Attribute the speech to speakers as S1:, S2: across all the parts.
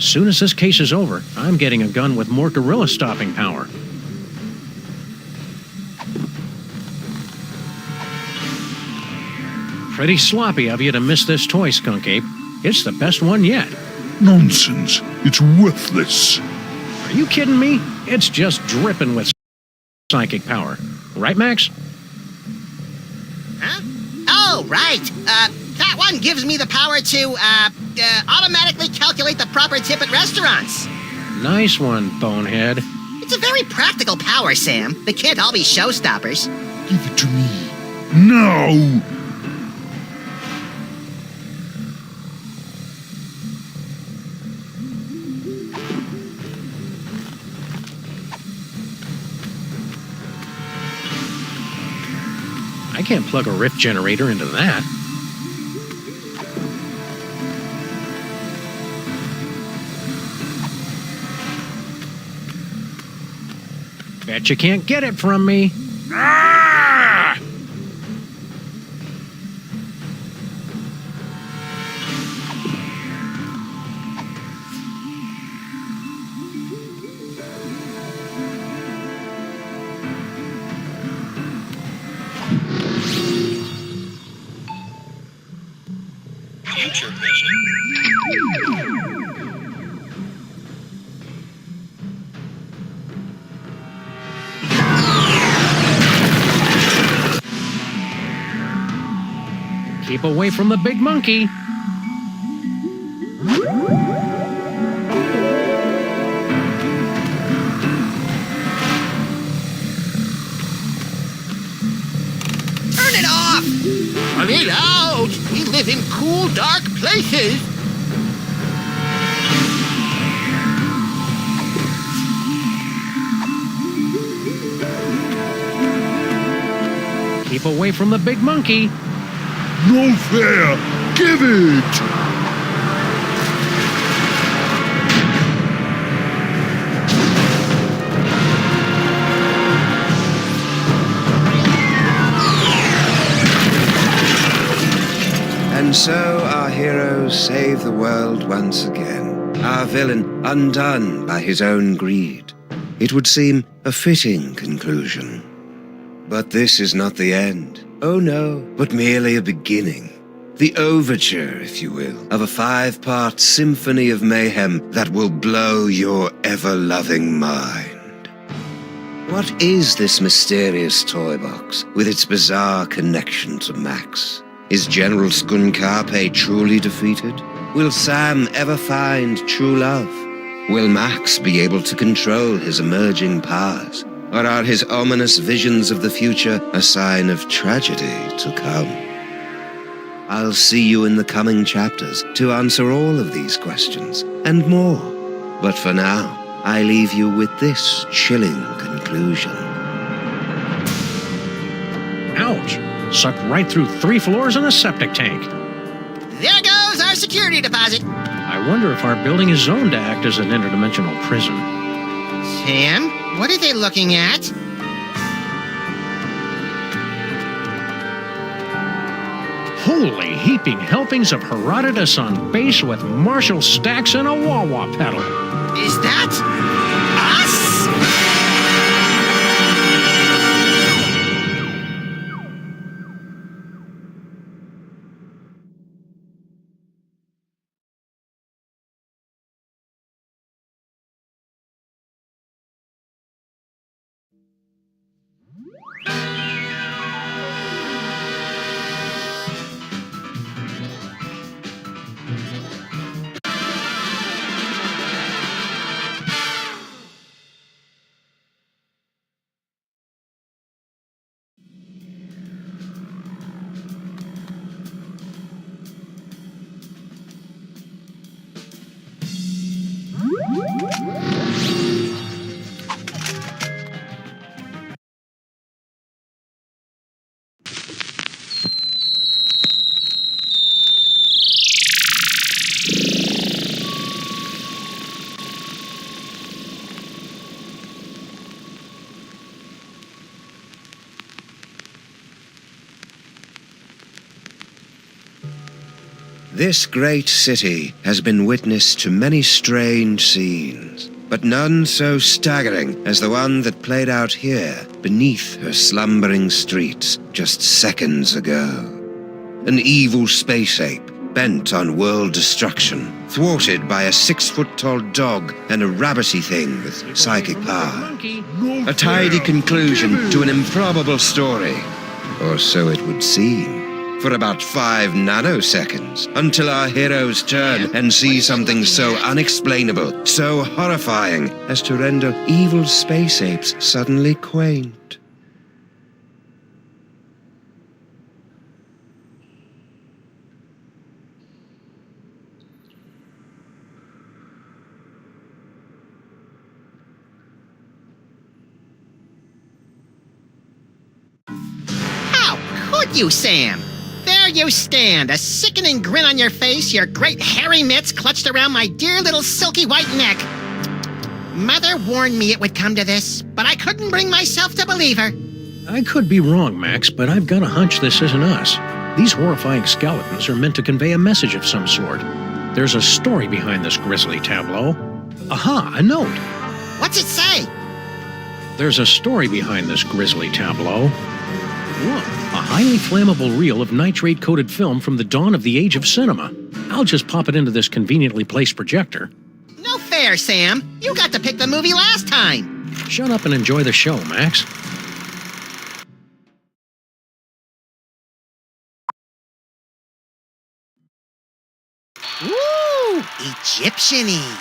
S1: soon as this case is over, I'm getting a gun with more gorilla stopping power. Pretty sloppy of you to miss this toy, Skunk Ape. It's the best one yet.
S2: Nonsense. It's worthless.
S1: Are you kidding me? It's just dripping with psychic power. Right, Max?
S3: Huh? Oh, right. That one gives me the power to, automatically calculate the proper tip at restaurants.
S1: Nice one, Bonehead.
S3: It's a very practical power, Sam. They can't all be showstoppers.
S2: Give it to me. Now!
S1: I can't plug a rift generator into that. Bet you can't get it from me. Ah!
S4: Future vision.
S1: Keep away from the big monkey.
S3: Turn it off!
S5: Let it out! We live in cool, dark places.
S1: Keep away from the big monkey.
S2: No fair! Give it!
S6: And so our hero saved the world once again, our villain undone by his own greed. It would seem a fitting conclusion. But this is not the end. Oh no, but merely a beginning. The overture, if you will, of a 5-part symphony of mayhem that will blow your ever-loving mind. What is this mysterious toy box with its bizarre connection to Max? Is General Skunkarpe truly defeated? Will Sam ever find true love? Will Max be able to control his emerging powers? Or are his ominous visions of the future a sign of tragedy to come? I'll see you in the coming chapters to answer all of these questions and more. But for now, I leave you with this chilling conclusion.
S1: Ouch! Sucked right through 3 floors and a septic tank.
S3: There goes our security deposit.
S1: I wonder if our building is zoned to act as an interdimensional prison.
S3: Sam, what are they looking at?
S1: Holy heaping helpings of Herodotus on base with Marshall stacks and a wah-wah pedal.
S3: Is that us?
S6: This great city has been witness to many strange scenes, but none so staggering as the one that played out here beneath her slumbering streets just seconds ago. An evil space ape bent on world destruction, thwarted by a 6-foot-tall dog and a rabbity thing with psychic power. A tidy conclusion to an improbable story, or so it would seem. For about 5 nanoseconds, until our heroes turn and see something so unexplainable, so horrifying, as to render evil space apes suddenly quaint.
S3: How could you, Sam? There you stand, a sickening grin on your face, your great hairy mitts clutched around my dear little silky white neck. Mother warned me it would come to this, but I couldn't bring myself to believe her.
S1: I could be wrong, Max, but I've got a hunch this isn't us. These horrifying skeletons are meant to convey a message of some sort. There's a story behind this grisly tableau. Aha, a note.
S3: What's it say?
S1: There's a story behind this grisly tableau. Look, a highly flammable reel of nitrate-coated film from the dawn of the age of cinema. I'll just pop it into this conveniently placed projector.
S3: No fair, Sam. You got to pick the movie last time.
S1: Shut up and enjoy the show, Max.
S3: Ooh, Egyptian-y.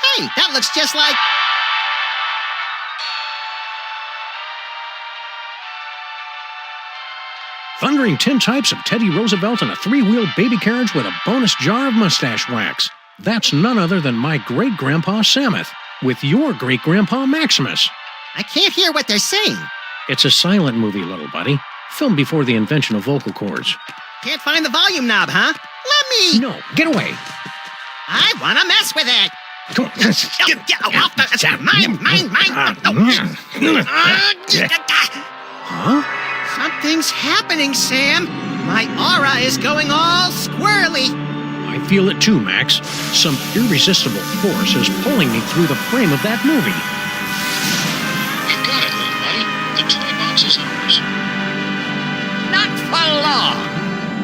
S3: Hey, that looks just like...
S1: Thundering tintypes of Teddy Roosevelt and a 3-wheeled baby carriage with a bonus jar of mustache wax. That's none other than my great-grandpa Samuth, with your great-grandpa Maximus.
S3: I can't hear what they're saying.
S1: It's a silent movie, little buddy. Filmed before the invention of vocal cords.
S3: Can't find the volume knob, huh? Let me...
S1: No, get away!
S3: I want to mess with it.
S1: Come on.
S3: Mine.
S1: Huh?
S3: Something's happening, Sam. My aura is going all squirrely.
S1: I feel it too, Max. Some irresistible force is pulling me through the frame of that movie.
S4: We've got it, little buddy. The toy box is ours.
S5: Not for long.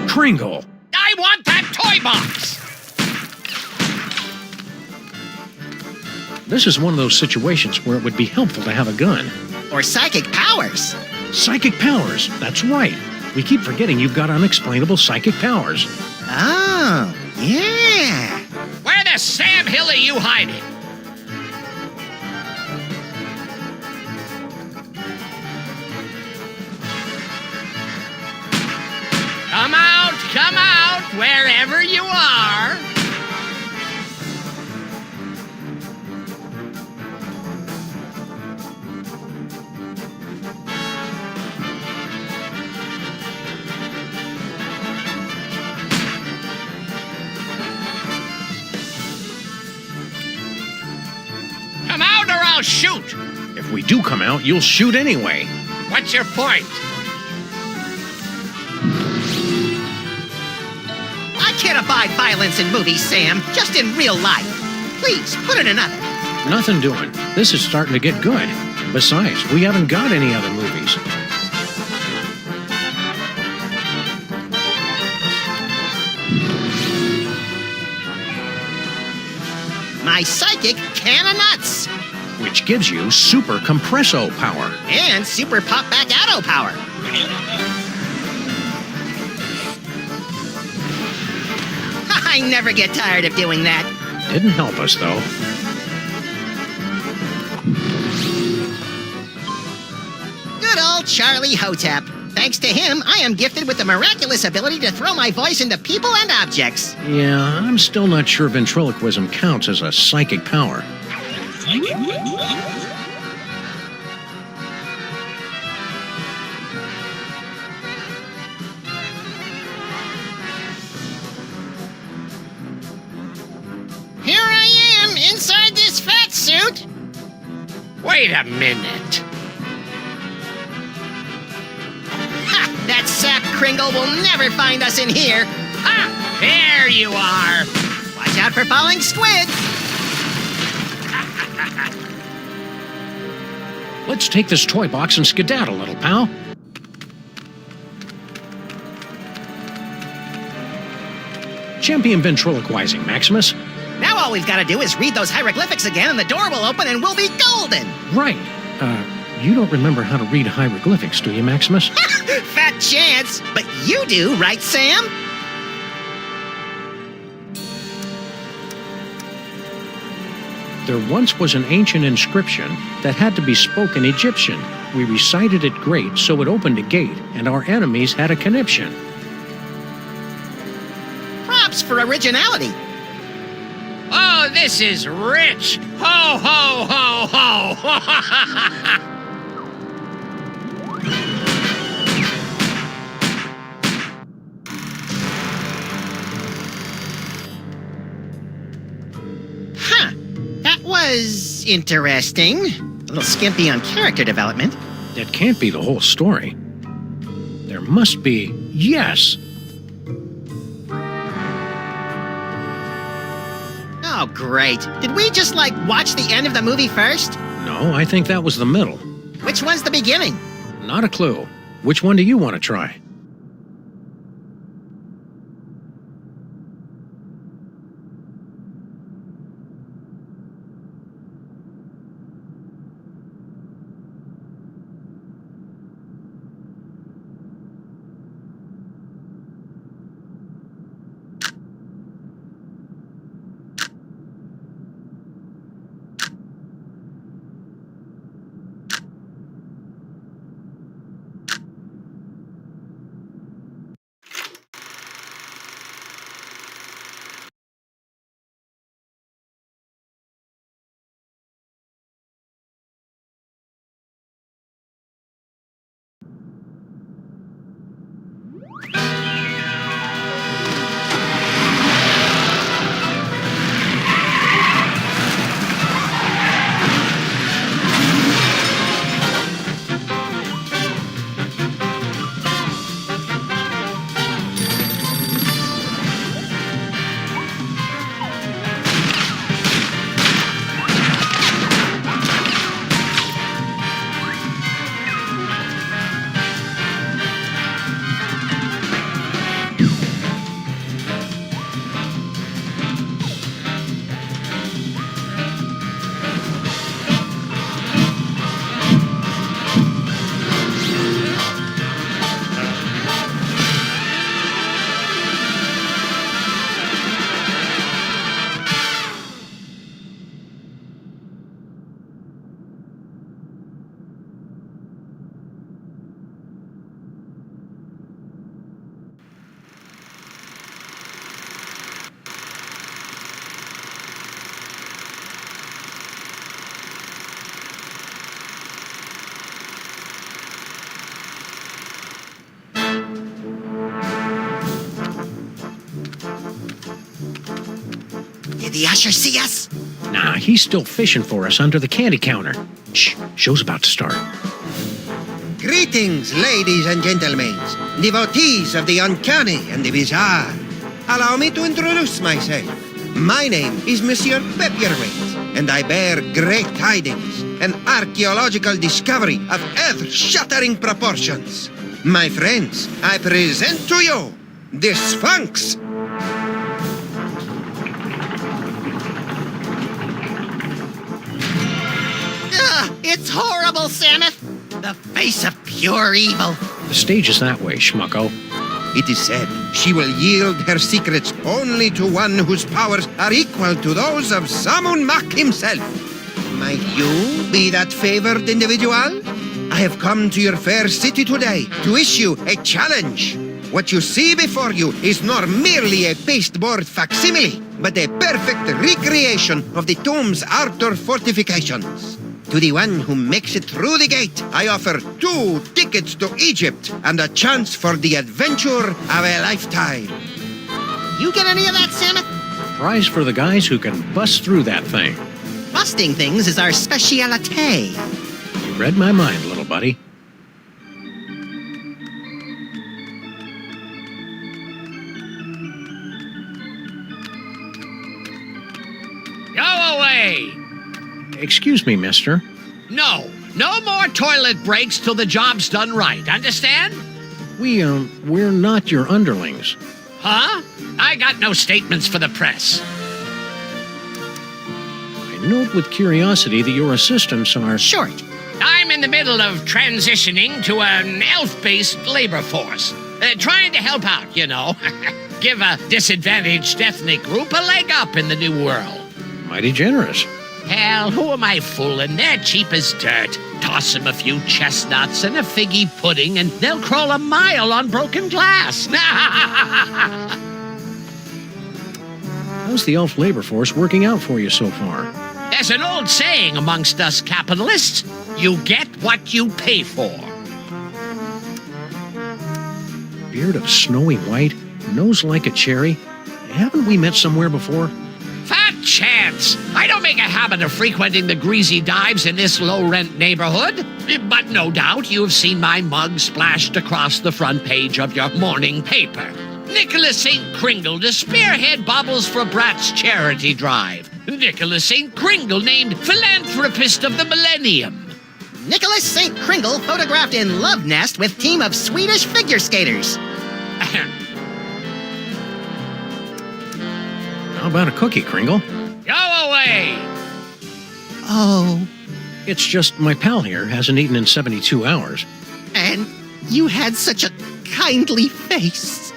S1: Kringle!
S5: I want that toy box.
S1: This is one of those situations where it would be helpful to have a gun.
S3: Or psychic powers.
S1: Psychic powers, that's right. We keep forgetting you've got unexplainable psychic powers.
S3: Oh, yeah.
S5: Where the Sam Hill are you hiding? Come out, wherever you are. Come out or I'll shoot.
S1: If we do come out, you'll shoot anyway.
S5: What's your point?
S3: I can't abide violence in movies, Sam. Just in real life. Please, put in another.
S1: Nothing doing. This is starting to get good. Besides, we haven't got any other movies.
S3: My psychic can of nuts.
S1: Which gives you super compresso power.
S3: And super pop back auto power. I never get tired of doing that.
S1: Didn't help us, though.
S3: Good old Charlie Hotep. Thanks to him, I am gifted with the miraculous ability to throw my voice into people and objects.
S1: Yeah, I'm still not sure ventriloquism counts as a psychic power.
S3: Here I am, inside this fat suit.
S5: Wait a minute.
S3: Kringle will never find us in here.
S5: Ha! There you are!
S3: Watch out for falling squid.
S1: Let's take this toy box and skedaddle, little pal. Champion ventriloquizing, Maximus.
S3: Now all we've got to do is read those hieroglyphics again and the door will open and we'll be golden.
S1: Right. You don't remember how to read hieroglyphics, do you, Maximus?
S3: Fat chance. But you do, right, Sam?
S1: There once was an ancient inscription that had to be spoken Egyptian. We recited it great, so it opened a gate, and our enemies had a conniption.
S3: Props for originality.
S5: Oh, this is rich! Ho, ho, ho, ho!
S3: Huh. That was interesting. A little skimpy on character development.
S1: That can't be the whole story. There must be... Yes!
S3: Oh, great. Did we just, watch the end of the movie first?
S1: No, I think that was the middle.
S3: Which one's the beginning?
S1: Not a clue. Which one do you want to try?
S3: Did the usher see us?
S1: Nah, he's still fishing for us under the candy counter. Shh, show's about to start.
S6: Greetings, ladies and gentlemen, devotees of the uncanny and the bizarre. Allow me to introduce myself. My name is Monsieur Pepperweight, and I bear great tidings, an archaeological discovery of earth-shattering proportions. My friends, I present to you the Sphinx.
S3: Ugh, it's horrible, Samus. The face of pure evil.
S1: The stage is that way, schmucko.
S6: It is said she will yield her secrets only to one whose powers are equal to those of Samun Mak himself. Might you be that favored individual? I have come to your fair city today to issue a challenge. What you see before you is not merely a pasteboard facsimile, but a perfect recreation of the tomb's outer fortifications. To the one who makes it through the gate, I offer 2 tickets to Egypt and a chance for the adventure of a lifetime.
S3: You get any of that, Samus?
S1: Prize for the guys who can bust through that thing.
S3: Busting things is our speciality.
S1: You read my mind, little buddy.
S5: away!
S1: Excuse me, mister.
S5: No more toilet breaks till the job's done right, understand?
S1: We're not your underlings.
S5: Huh? I got no statements for the press.
S1: I note with curiosity that your assistants are...
S3: Short.
S5: I'm in the middle of transitioning to an elf-based labor force. Trying to help out, you know. Give a disadvantaged ethnic group a leg up in the new world.
S1: mighty generous.
S5: Hell, who am I fooling? They're cheap as dirt. Toss them a few chestnuts and a figgy pudding, and they'll crawl a mile on broken glass.
S1: How's the elf labor force working out for you so far?
S5: There's an old saying amongst us capitalists, you get what you pay for.
S1: Beard of snowy white, nose like a cherry. Haven't we met somewhere before?
S5: Fat chance! I don't make a habit of frequenting the greasy dives in this low-rent neighborhood. But no doubt you've seen my mug splashed across the front page of your morning paper. Nicholas St. Kringle to spearhead Bobbles for Brats charity drive. Nicholas St. Kringle named Philanthropist of the Millennium.
S3: Nicholas St. Kringle photographed in love nest with team of Swedish figure skaters.
S1: How about a cookie, Kringle?
S5: Go away!
S3: Oh,
S1: It's just my pal here hasn't eaten in 72 hours.
S3: and you had such a kindly face.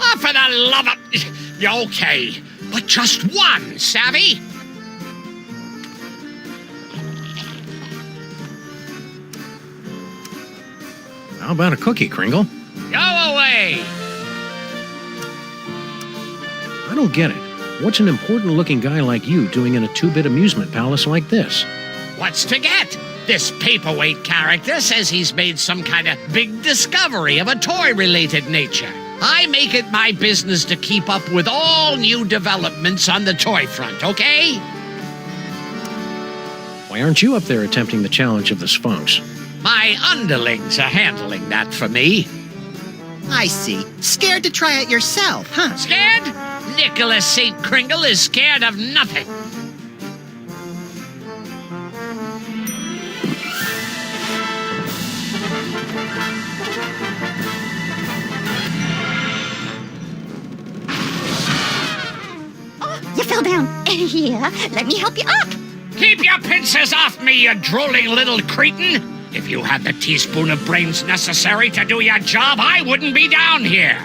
S5: Oh, for the love of... Okay, but just one, savvy?
S1: How about a cookie, Kringle?
S5: Go away!
S1: I don't get it. What's an important-looking guy like you doing in a two-bit amusement palace like this?
S5: What's to get? This paperweight character says he's made some kind of big discovery of a toy-related nature. I make it my business to keep up with all new developments on the toy front, okay?
S1: Why aren't you up there attempting the challenge of the Sphinx?
S5: My underlings are handling that for me.
S3: I see. Scared to try it yourself, huh?
S5: Scared? Nicholas St. Kringle is scared of nothing.
S7: You fell down. Here, let me help you up.
S5: Keep your pincers off me, you drooling little cretin! If you had the teaspoon of brains necessary to do your job, I wouldn't be down here.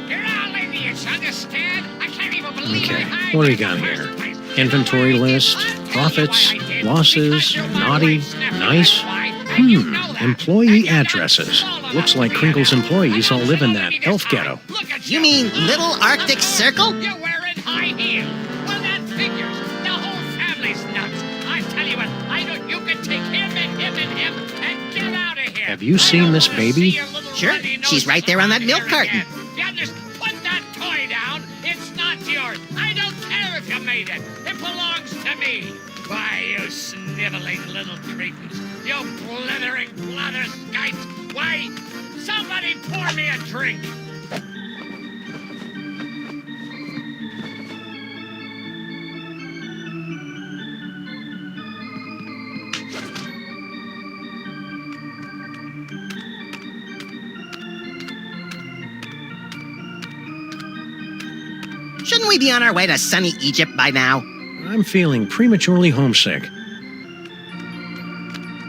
S5: You're all idiots, understand? I can't even believe
S1: Okay,
S5: I hired
S1: what do
S5: you
S1: we got
S5: in the
S1: here?
S5: first place.
S1: Inventory list, profits, losses, naughty, nice. Employee addresses. Looks like Kringle's employees all live in that elf ghetto.
S3: You mean Little Arctic Circle?
S5: You're wearing high heels. Well, that figures. The whole family's nuts. I tell you what, I know you can take him and him and him and get out of here.
S1: Have you seen this baby?
S3: Sure, she's right there on that milk carton.
S5: Yeah, just put that toy down. It's not yours. I don't care if you made it. It belongs to me. Why, you sniveling little cretins. You blithering blatherskites. Why, somebody pour me a drink.
S3: Shouldn't we be on our way to sunny Egypt by now?
S1: I'm feeling prematurely homesick.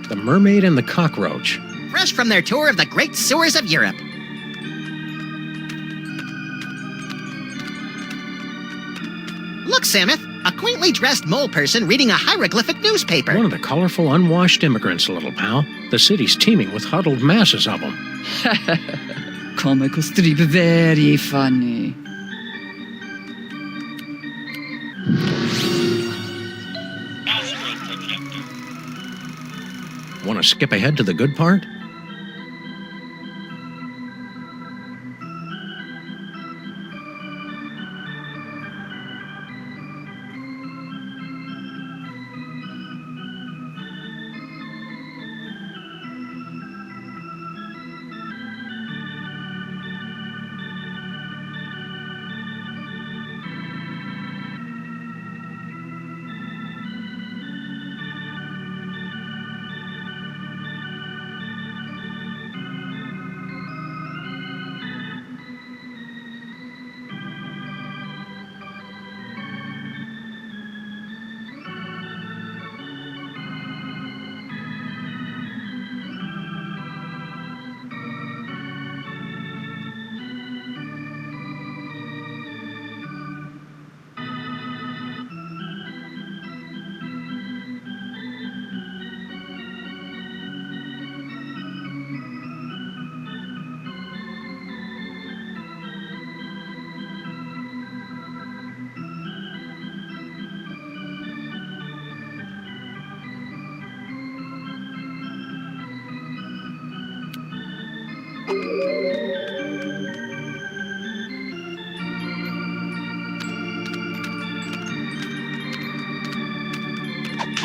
S1: The Mermaid and the Cockroach.
S3: Fresh from their tour of the great sewers of Europe. Look, Samuth, a quaintly dressed mole person reading a hieroglyphic newspaper.
S1: One of the colorful, unwashed immigrants, little pal. The city's teeming with huddled masses of them.
S8: Comical strip, very funny.
S1: Want to skip ahead to the good part?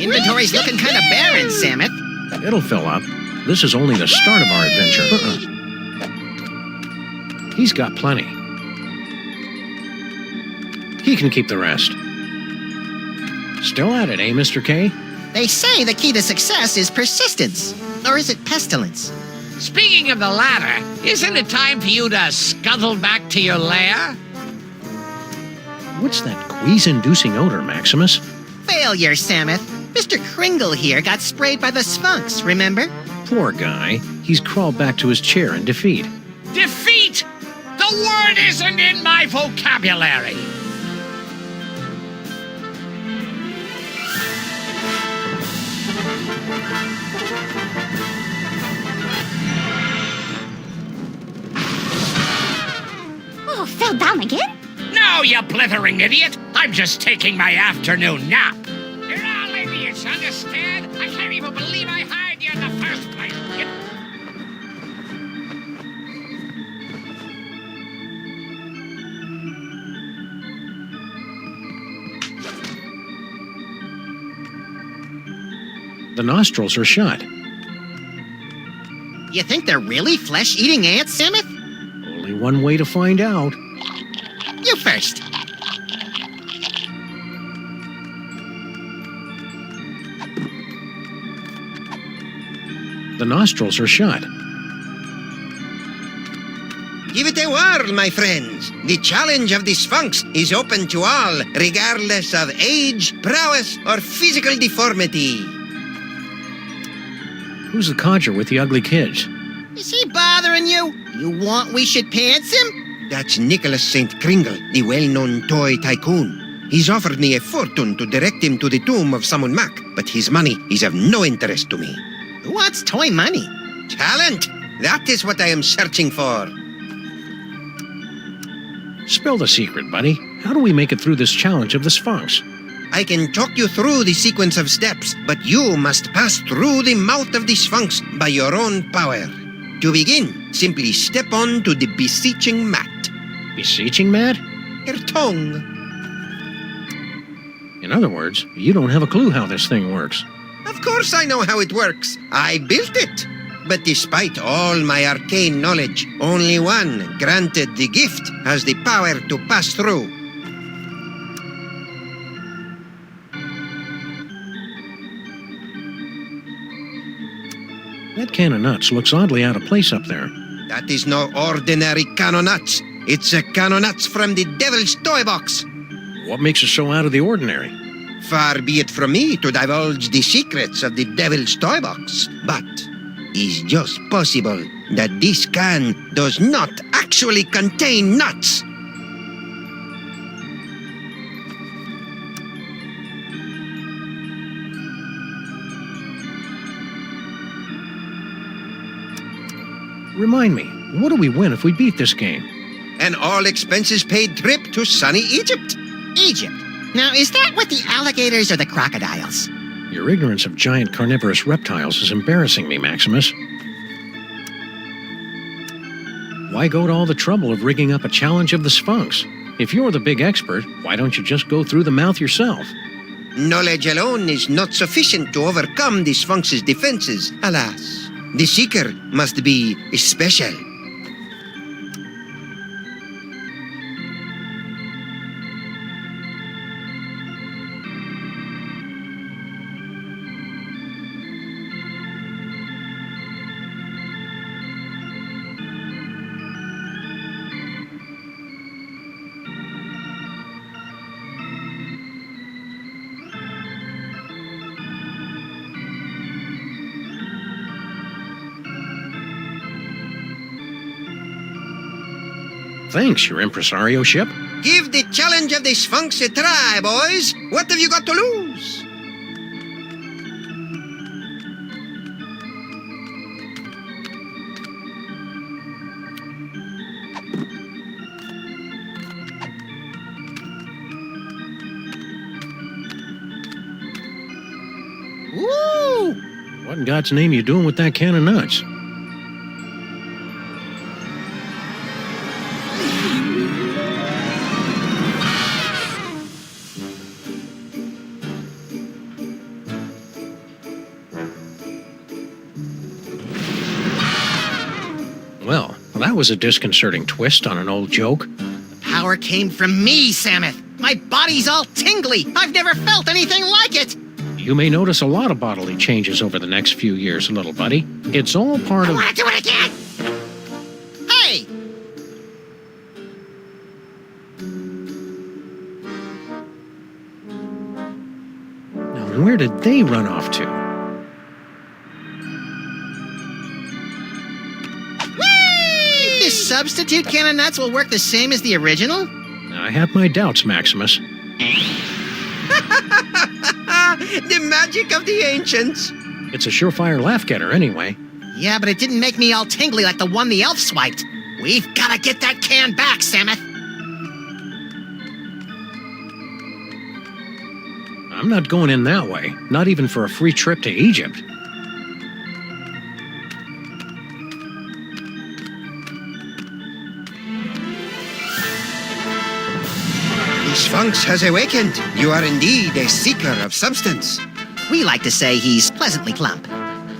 S3: Inventory's looking kind of barren, Samus.
S1: It'll fill up. This is only the start of our adventure. He's got plenty. He can keep the rest. Still at it, eh, Mr. K?
S3: They say the key to success is persistence. Or is it pestilence?
S5: Speaking of the latter, isn't it time for you to scuttle back to your lair?
S1: What's that quease-inducing odor, Maximus?
S3: Failure, Samus. Mr. Kringle here got sprayed by the Sphinx, remember?
S1: Poor guy. He's crawled back to his chair in defeat.
S5: Defeat! The word isn't in my vocabulary.
S7: Oh, fell down again?
S5: No, you blithering idiot! I'm just taking my afternoon nap. You're all idiots, understand? I can't even believe I hired you in the first place.
S1: The nostrils are shut.
S3: You think they're really flesh-eating ants, Samus?
S1: Only one way to find out.
S3: You first.
S1: The nostrils are shut.
S6: Give it a whirl, my friends. The challenge of the Sphinx is open to all, regardless of age, prowess, or physical deformity.
S1: Who's the codger with the ugly kids?
S3: Is he bothering you? You want we should pants him?
S6: That's Nicholas St. Kringle, the well-known toy tycoon. He's offered me a fortune to direct him to the tomb of Samun Mac, but his money is of no interest to me.
S3: Who wants toy money?
S6: Talent! That is what I am searching for.
S1: Spill the secret, buddy. How do we make it through this challenge of the Sphinx?
S6: I can talk you through the sequence of steps, but you must pass through the mouth of the Sphinx by your own power. To begin, simply step on to the beseeching mat.
S1: Beseeching mat?
S6: Your tongue.
S1: In other words, you don't have a clue how this thing works.
S6: Of course I know how it works. I built it. But despite all my arcane knowledge, only one, granted the gift, has the power to pass through.
S1: That can of nuts looks oddly out of place up there.
S6: That is no ordinary can of nuts. It's a can of nuts from the Devil's Toy Box.
S1: What makes it so out of the ordinary?
S6: Far be it from me to divulge the secrets of the Devil's Toy Box, but it's just possible that this can does not actually contain nuts.
S1: Remind me, what do we win if we beat this game?
S6: An all-expenses-paid trip to sunny Egypt.
S3: Egypt. Now, is that with the alligators or the crocodiles?
S1: Your ignorance of giant carnivorous reptiles is embarrassing me, Maximus. Why go to all the trouble of rigging up a challenge of the Sphinx? If you're the big expert, why don't you just go through the mouth yourself?
S6: Knowledge alone is not sufficient to overcome the Sphinx's defenses, alas. The seeker must be special.
S1: Thanks, your impresario ship.
S6: Give the challenge of the Sphinx a try, boys. What have you got to lose?
S3: Ooh!
S1: What in God's name you doing with that can of nuts? that was a disconcerting twist on an old joke.
S3: Power came from me, Samus. My body's all tingly. I've never felt anything like it.
S1: You may notice a lot of bodily changes over the next few years, little buddy. It's all part
S3: I
S1: of...
S3: want to do it again. Hey!
S1: Now, where did they run off to?
S3: Whee! This substitute can of nuts will work the same as the original?
S1: I have my doubts, Maximus.
S6: The magic of the ancients.
S1: It's a surefire laugh-getter anyway.
S3: Yeah, but it didn't make me all tingly like the one the elf swiped. We've got to get that can back, Samus.
S1: I'm not going in that way, not even for a free trip to Egypt.
S6: The Sphinx has awakened. You are indeed a seeker of substance.
S3: We like to say he's pleasantly plump.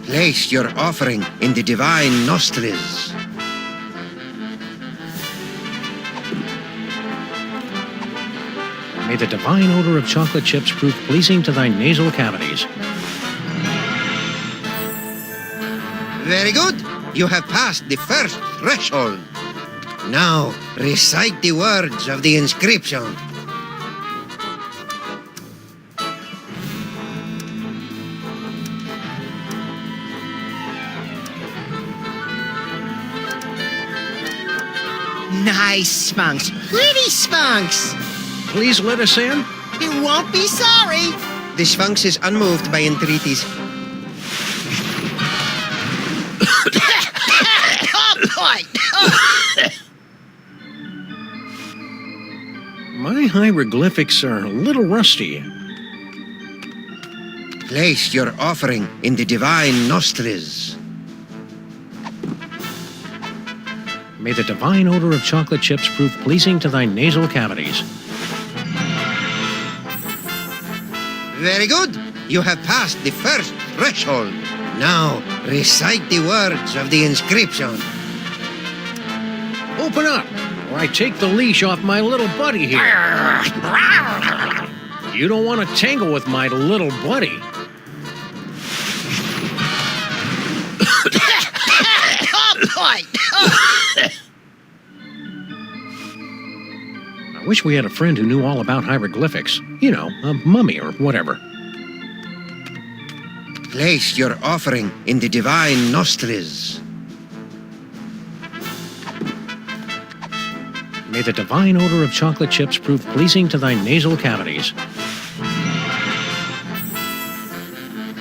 S6: Place your offering in the divine nostrils.
S1: May the divine odor of chocolate chips prove pleasing to thy nasal cavities.
S6: Very good. You have passed the first threshold. Now, recite the words of the inscription.
S3: Nice Sphinx. Pretty Sphinx.
S1: Please let us in.
S3: You won't be sorry.
S6: The Sphinx is unmoved by entreaties.
S3: Oh, boy. Oh.
S1: My hieroglyphics are a little rusty.
S6: Place your offering in the divine nostrils.
S1: May the divine odor of chocolate chips prove pleasing to thy nasal cavities.
S6: Very good. You have passed the first threshold. Now, recite the words of the inscription.
S1: Open up, or I take the leash off my little buddy here. You don't want to tangle with my little buddy.
S3: Oh, boy. Oh.
S1: I wish we had a friend who knew all about hieroglyphics. You know, a mummy or whatever.
S6: Place your offering in the divine nostrils.
S1: May the divine odor of chocolate chips prove pleasing to thy nasal cavities.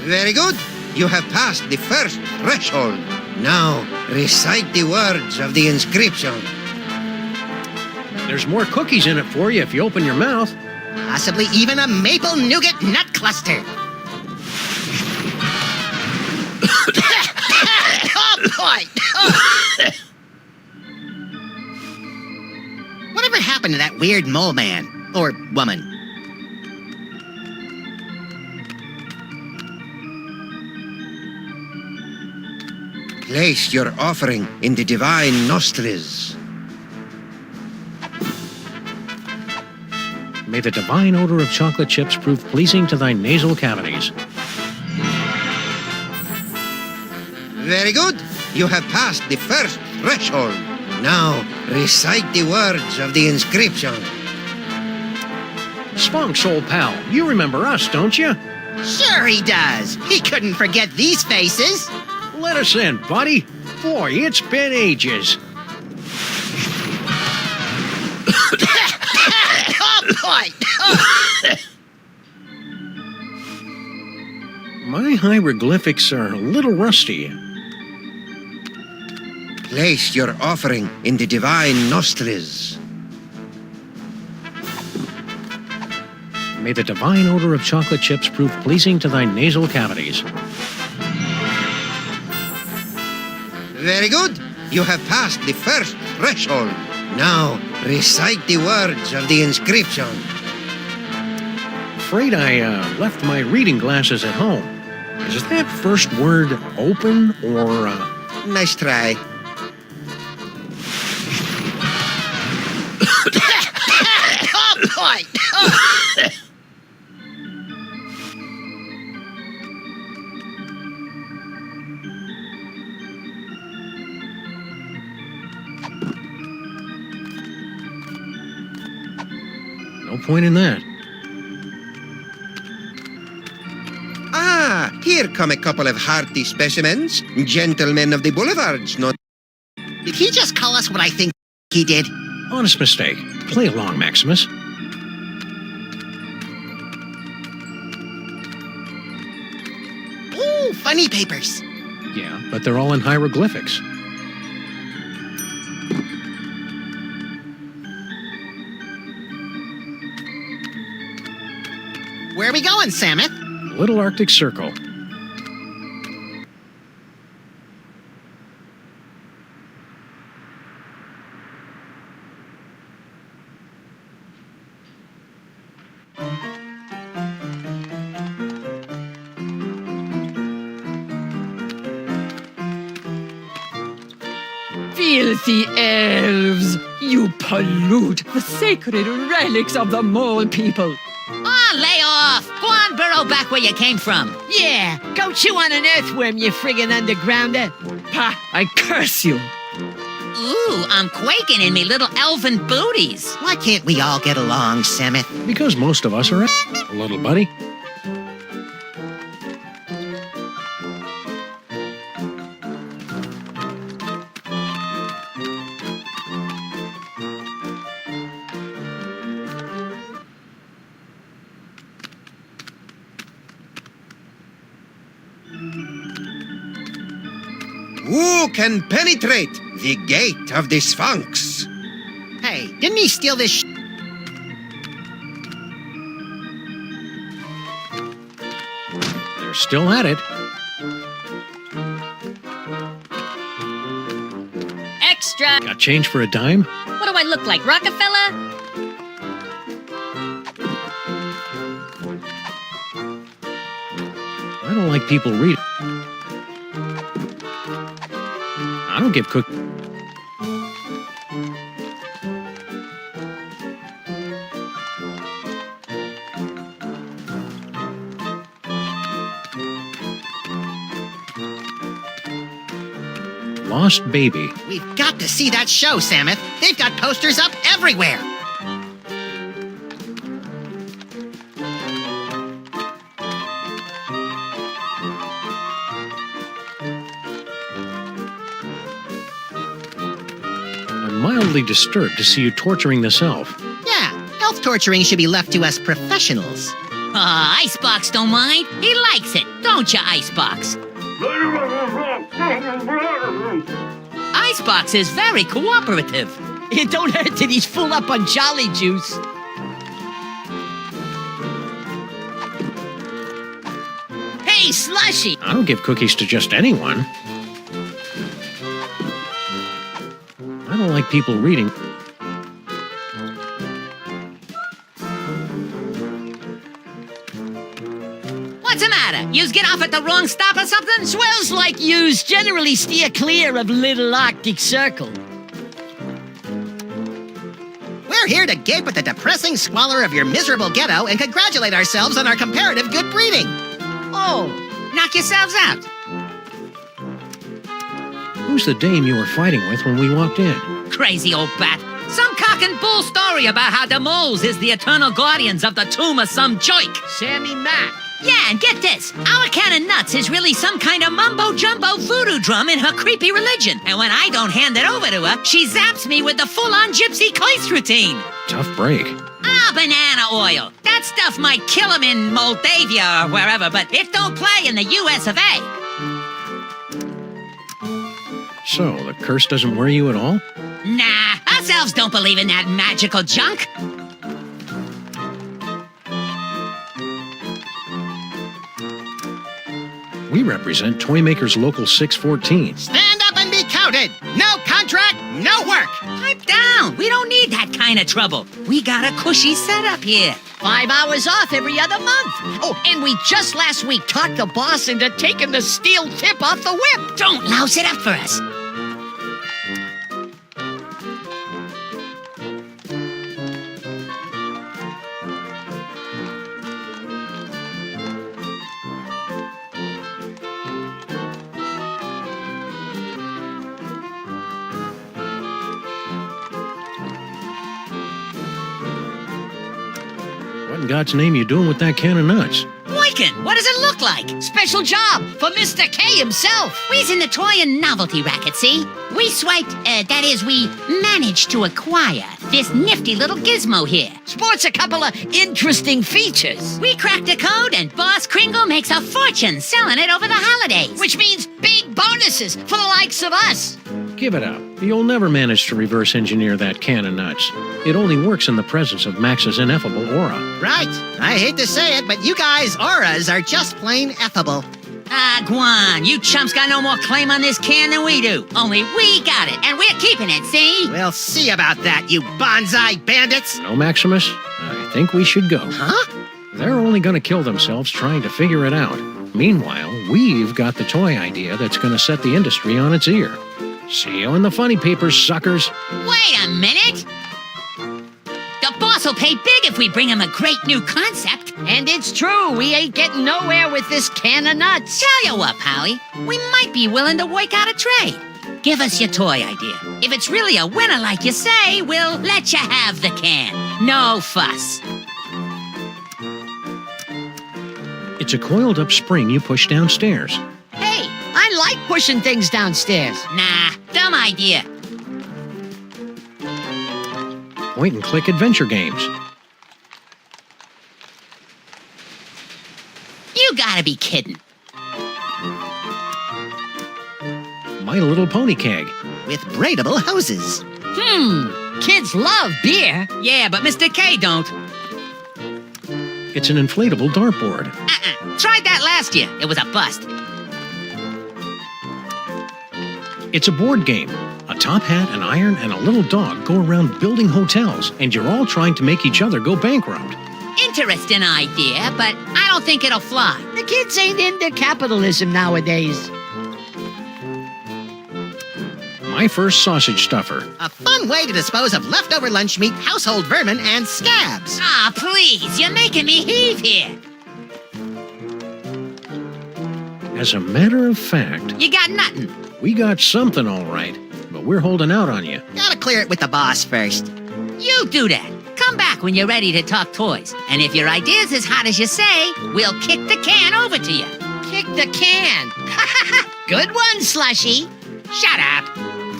S6: Very good. You have passed the first threshold. Now, recite the words of the inscription.
S1: There's more cookies in it for you if you open your mouth.
S3: Possibly even a maple nougat nut cluster. Oh, boy. Oh. Whatever happened to that weird mole man? Or woman?
S6: Place your offering in the divine nostrils.
S1: May the divine odor of chocolate chips prove pleasing to thy nasal cavities.
S6: Very good. You have passed the first threshold. Now, recite the words of the inscription.
S1: Spunks, old pal, you remember us, don't you?
S3: Sure he does. He couldn't forget these faces.
S1: Let us in, buddy. Boy, it's been ages.
S3: Oh, boy. Oh.
S1: My hieroglyphics are a little rusty.
S6: Place your offering in the divine nostrils.
S1: May the divine odor of chocolate chips prove pleasing to thy nasal cavities.
S6: Very good. You have passed the first threshold. Now, recite the words of the inscription.
S1: Afraid I left my reading glasses at home. Is that first word open or...
S6: Nice try.
S1: point in that.
S6: Ah, here come a couple of hearty specimens. Gentlemen of the boulevards, no?
S3: Did he just call us what I think he did?
S1: Honest mistake. Play along, Maximus.
S3: Ooh, funny papers.
S1: Yeah, but they're all in hieroglyphics.
S3: Where are we going, Samuth?
S1: Little Arctic Circle.
S8: Filthy elves! You pollute the sacred relics of the mole people.
S9: Oh, lay off! Go on, burrow back where you came from. Yeah, go chew on an earthworm, you friggin' undergrounder.
S8: Ha! I curse you!
S9: Ooh, I'm quaking in me little elven booties.
S3: Why can't we all get along, Samuth?
S1: Because most of us are little buddy.
S6: Who can penetrate the gate of the Sphinx?
S3: Hey, didn't he steal this
S1: They're still at it.
S10: Extra!
S1: Got change for a dime?
S10: What do I look like, Rockefeller?
S1: I don't like people reading. I don't give cook. Lost Baby.
S3: We've got to see that show, Samuth. They've got posters up everywhere.
S1: I'm mildly disturbed to see you torturing this elf.
S3: Yeah, elf torturing should be left to us professionals.
S9: Icebox don't mind. He likes it, don't you, Icebox? Icebox is very cooperative.
S11: It don't hurt that he's full up on jolly juice. Hey, Slushy!
S1: I don't give cookies to just anyone. I don't like people reading.
S9: What's the matter? Yous get off at the wrong stop or something?
S11: Swells like yous generally steer clear of Little Arctic Circle.
S3: We're here to gape at the depressing squalor of your miserable ghetto and congratulate ourselves on our comparative good breeding.
S9: Oh, knock yourselves out.
S1: Who's the dame you were fighting with when we walked in?
S9: Crazy old bat. Some cock and bull story about how the moles is the eternal guardians of the tomb of some joik.
S11: Sammy Mack.
S9: Yeah, and get this. Our can of nuts is really some kind of mumbo-jumbo voodoo drum in her creepy religion. And when I don't hand it over to her, she zaps me with the full-on gypsy Kleist routine.
S1: Tough break.
S9: Ah, banana oil. That stuff might kill him in Moldavia or wherever, but it don't play in the US of A.
S1: So, the curse doesn't worry you at all?
S9: Nah, us elves don't believe in that magical junk.
S1: We represent Toymaker's Local 614.
S3: Stand up and be counted. No contract, no work.
S9: Pipe down. We don't need that kind of trouble. We got a cushy setup here.
S11: 5 hours off every other month. Oh, and we just last week talked the boss into taking the steel tip off the whip.
S9: Don't louse it up for us.
S1: in God's name you doing with that can of nuts?
S9: Boykin, what does it look like?
S11: Special job for Mr. K himself.
S9: We's in the toy and novelty racket, see? We swiped, that is, we managed to acquire this nifty little gizmo here.
S11: Sports a couple of interesting features.
S9: We cracked a code and Boss Kringle makes a fortune selling it over the holidays.
S11: Which means big bonuses for the likes of us.
S1: Give it up. You'll never manage to reverse engineer that can of nuts. It only works in the presence of Max's ineffable aura.
S3: Right. I hate to say it, but you guys' auras are just plain effable.
S9: Ah, Guan, you chumps got no more claim on this can than we do. Only we got it, and we're keeping it, see?
S3: We'll see about that, you bonsai bandits.
S1: No, Maximus? I think we should go.
S3: Huh?
S1: They're only going to kill themselves trying to figure it out. Meanwhile, we've got the toy idea that's going to set the industry on its ear. See you in the funny papers, suckers.
S9: Wait a minute! The boss will pay big if we bring him a great new concept.
S11: And it's true, we ain't getting nowhere with this can of nuts.
S9: Tell you what, Polly, we might be willing to work out a trade. Give us your toy idea. If it's really a winner like you say, we'll let you have the can. No fuss.
S1: It's a coiled up spring you push downstairs.
S11: Hey, I like pushing things downstairs.
S9: Nah, dumb idea.
S1: Point and click adventure games.
S9: You gotta be kidding.
S1: My Little Pony keg.
S3: With braidable hoses.
S11: Kids love beer.
S9: Yeah, but Mr. K don't.
S1: It's an inflatable dartboard.
S9: Tried that last year. It was a bust.
S1: It's a board game. A top hat, an iron, and a little dog go around building hotels, and you're all trying to make each other go bankrupt.
S9: Interesting idea, but I don't think it'll fly.
S11: The kids ain't into capitalism nowadays.
S1: My First Sausage Stuffer.
S3: A fun way to dispose of leftover lunch meat, household vermin, and scabs.
S9: Ah, please, you're making me heave here.
S1: As a matter of fact,
S9: You got nothing.
S1: we got something all right, but we're holding out on you.
S3: Gotta clear it with the boss first.
S9: You do that. Come back when you're ready to talk toys. And if your idea's as hot as you say, we'll kick the can over to you.
S11: Kick the can. Good one, Slushy.
S9: Shut up.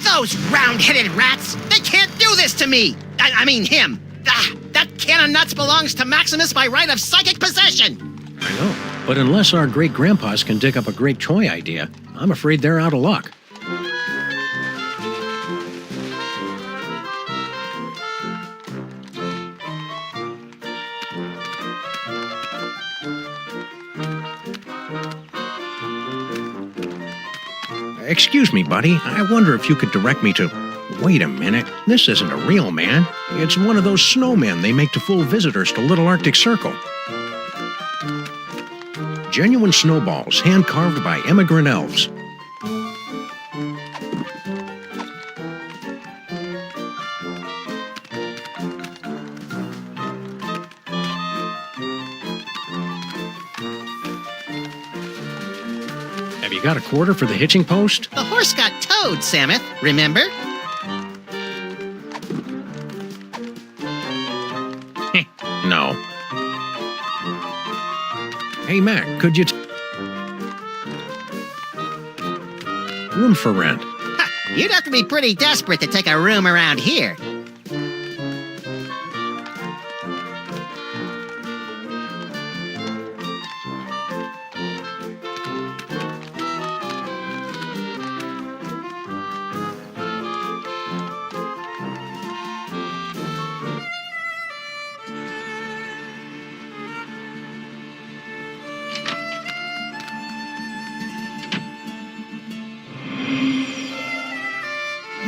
S3: Those round-headed rats! They can't do this to me! I mean him! That can of nuts belongs to Maximus by right of psychic possession!
S1: I know, but unless our great-grandpas can dig up a great toy idea, I'm afraid they're out of luck. Excuse me, buddy. I wonder if you could direct me to... Wait a minute. This isn't a real man. It's one of those snowmen they make to fool visitors to Little Arctic Circle. Genuine snowballs, hand-carved by immigrant elves. Have you got a quarter for the hitching post?
S3: The horse got towed, Samuth, remember?
S1: No. Hey, Mac, could you... Room for rent.
S3: Ha, you'd have to be pretty desperate to take a room around here.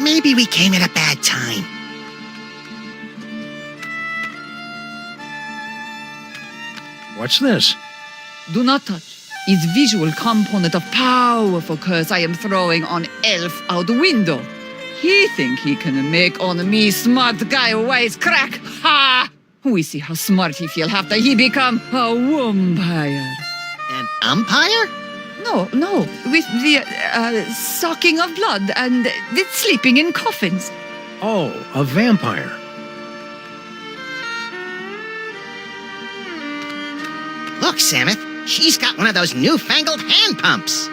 S3: Maybe we came at a bad time.
S1: What's this?
S8: Do not touch. It's visual component of powerful curse I am throwing on elf out the window. He think he can make on me smart guy wise crack. Ha! We see how smart he feel after he become a vampire.
S3: An umpire?
S8: No, with the sucking of blood and the sleeping in coffins.
S1: Oh, a vampire.
S3: Samuth. She's got one of those newfangled hand pumps.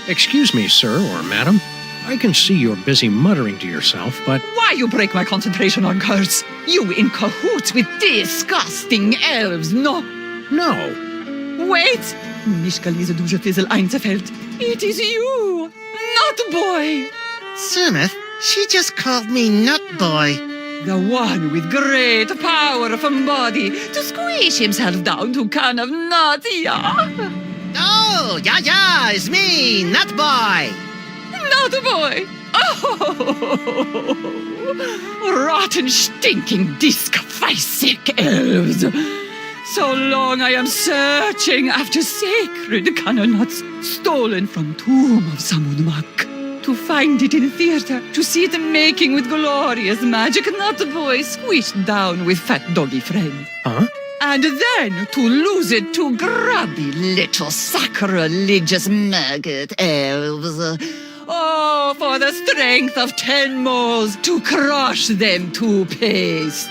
S1: Excuse me, sir or madam. I can see you're busy muttering to yourself, but
S8: Why you break my concentration on curse? You in cahoots with disgusting elves, no?
S1: no.
S8: Wait! Nicht diese duże fizzle einzefällt. It is you, not boy.
S3: Samuth, she just called me Nut Boy.
S8: The one with great power from body to squish himself down to can of nuts, yeah?
S3: Oh, yeah, it's me, Nut Boy.
S8: Not boy. Oh, rotten, stinking, disc-sick elves. So long I am searching after sacred cannonuts stolen from tomb of Samunmak. To find it in theater, to see it making with glorious magic, not boy squished down with fat doggy friend.
S1: Huh?
S8: And then to lose it to grubby little sacrilegious maggot elves. Oh, for the strength of 10 moles to crush them to paste.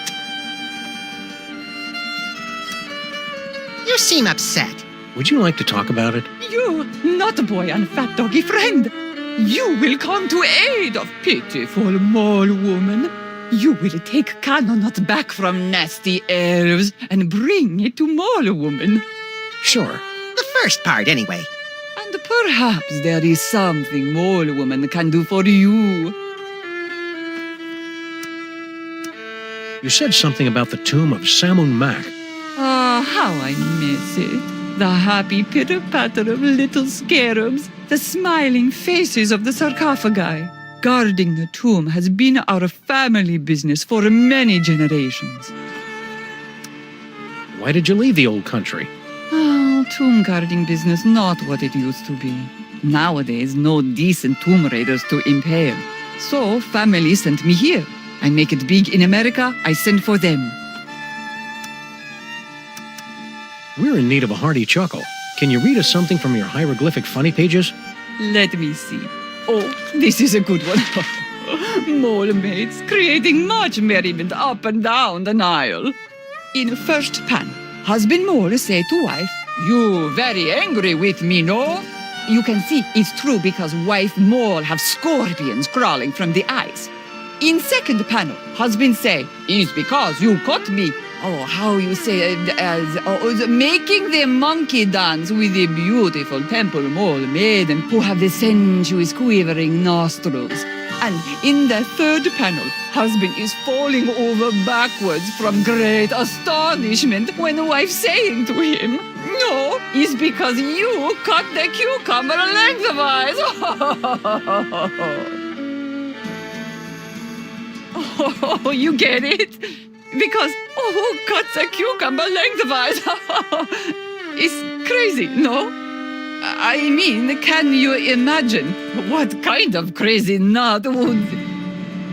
S3: You seem upset.
S1: Would you like to talk about it?
S8: You, not boy and fat doggy friend. You will come to aid of pitiful mole woman. You will take Cannonut back from nasty elves and bring it to mole woman.
S1: Sure.
S3: The first part, anyway.
S8: And perhaps there is something mole woman can do for you.
S1: You said something about the tomb of Samun Mak.
S8: Ah, how I miss it. The happy pitter-patter of little scarabs, the smiling faces of the sarcophagi. Guarding the tomb has been our family business for many generations.
S1: Why did you leave the old country?
S8: Oh, tomb guarding business not what it used to be. Nowadays, no decent tomb raiders to impale. So, family sent me here. I make it big in America, I send for them.
S1: We're in need of a hearty chuckle. Can you read us something from your hieroglyphic funny pages?
S8: Let me see. Oh, this is a good one. Mole mates creating much merriment up and down the Nile. In first panel, husband mole say to wife, "You very angry with me, no?" You can see it's true because wife mole have scorpions crawling from the eyes. In second panel, husband say, "It's because you caught me." Oh, how you say, making the monkey dance with the beautiful temple mole maiden who have the sensuous quivering nostrils. And in the third panel, husband is falling over backwards from great astonishment when the wife saying to him, "No, it's because you cut the cucumber lengthwise." Oh, you get it? Because, who cuts a cucumber lengthwise? It's crazy, no? I mean, can you imagine what kind of crazy nut would...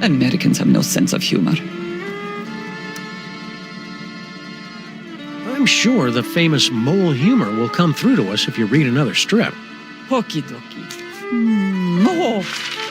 S8: Americans have no sense of humor.
S1: I'm sure the famous mole humor will come through to us if you read another strip.
S8: Okie dokie. Oh,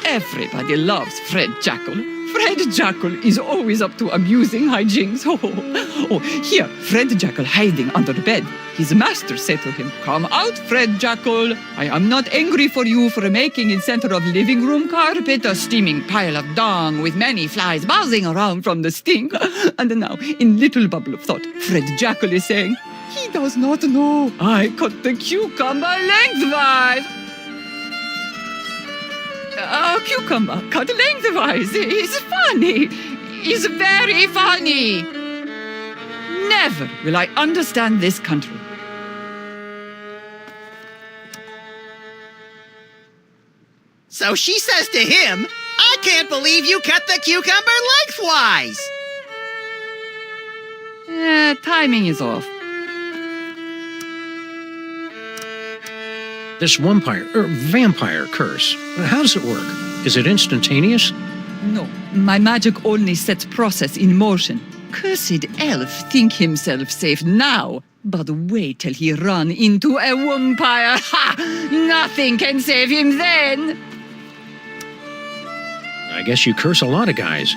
S8: everybody loves Fred Jackal. Fred Jackal is always up to amusing hijinks. Oh, here, Fred Jackal hiding under the bed. His master said to him, "Come out, Fred Jackal. I am not angry for you for making in center of living room carpet a steaming pile of dung with many flies buzzing around from the stink." And now, in little bubble of thought, Fred Jackal is saying, "He does not know. I cut the cucumber lengthwise." A cucumber cut lengthwise is funny. Is very funny. Never will I understand this country.
S3: So she says to him, "I can't believe you cut the cucumber lengthwise."
S8: Timing is off.
S1: This vampire curse, how does it work? Is it instantaneous?
S8: No, my magic only sets process in motion. Cursed elf think himself safe now, but wait till he run into a vampire. Ha! Nothing can save him then.
S1: I guess you curse a lot of guys.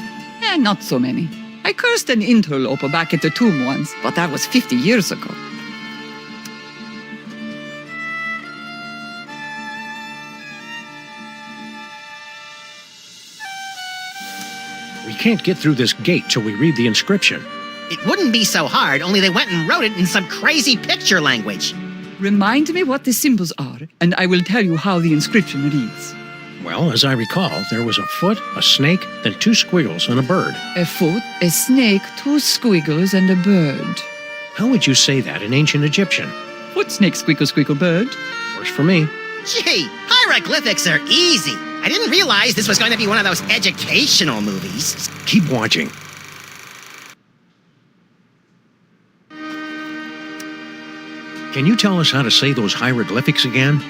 S8: Not so many. I cursed an interloper back at the tomb once, but that was 50 years ago.
S1: We can't get through this gate till we read the inscription.
S3: It wouldn't be so hard, only they went and wrote it in some crazy picture language.
S8: Remind me what the symbols are, and I will tell you how the inscription reads.
S1: Well, as I recall, there was a foot, a snake, then 2 squiggles, and a bird.
S8: A foot, a snake, 2 squiggles, and a bird.
S1: How would you say that in ancient Egyptian?
S8: Foot, snake, squiggle, squiggle, bird.
S1: Works for me.
S3: Gee, hieroglyphics are easy. I didn't realize this was going to be one of those educational movies.
S1: Keep watching. Can you tell us how to say those hieroglyphics again?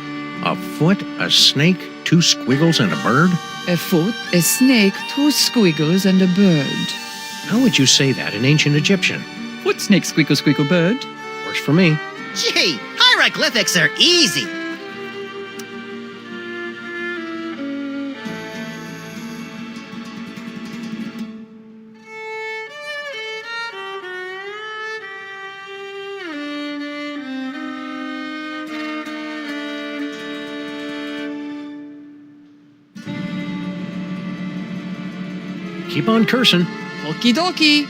S1: A foot, a snake, 2 squiggles, and a bird?
S8: A foot, a snake, 2 squiggles, and a bird.
S1: How would you say that in ancient Egyptian?
S8: Foot, snake, squiggle, squiggle, bird.
S1: Works for me.
S3: Gee, hieroglyphics are easy.
S1: Keep on cursing.
S8: Okie dokie.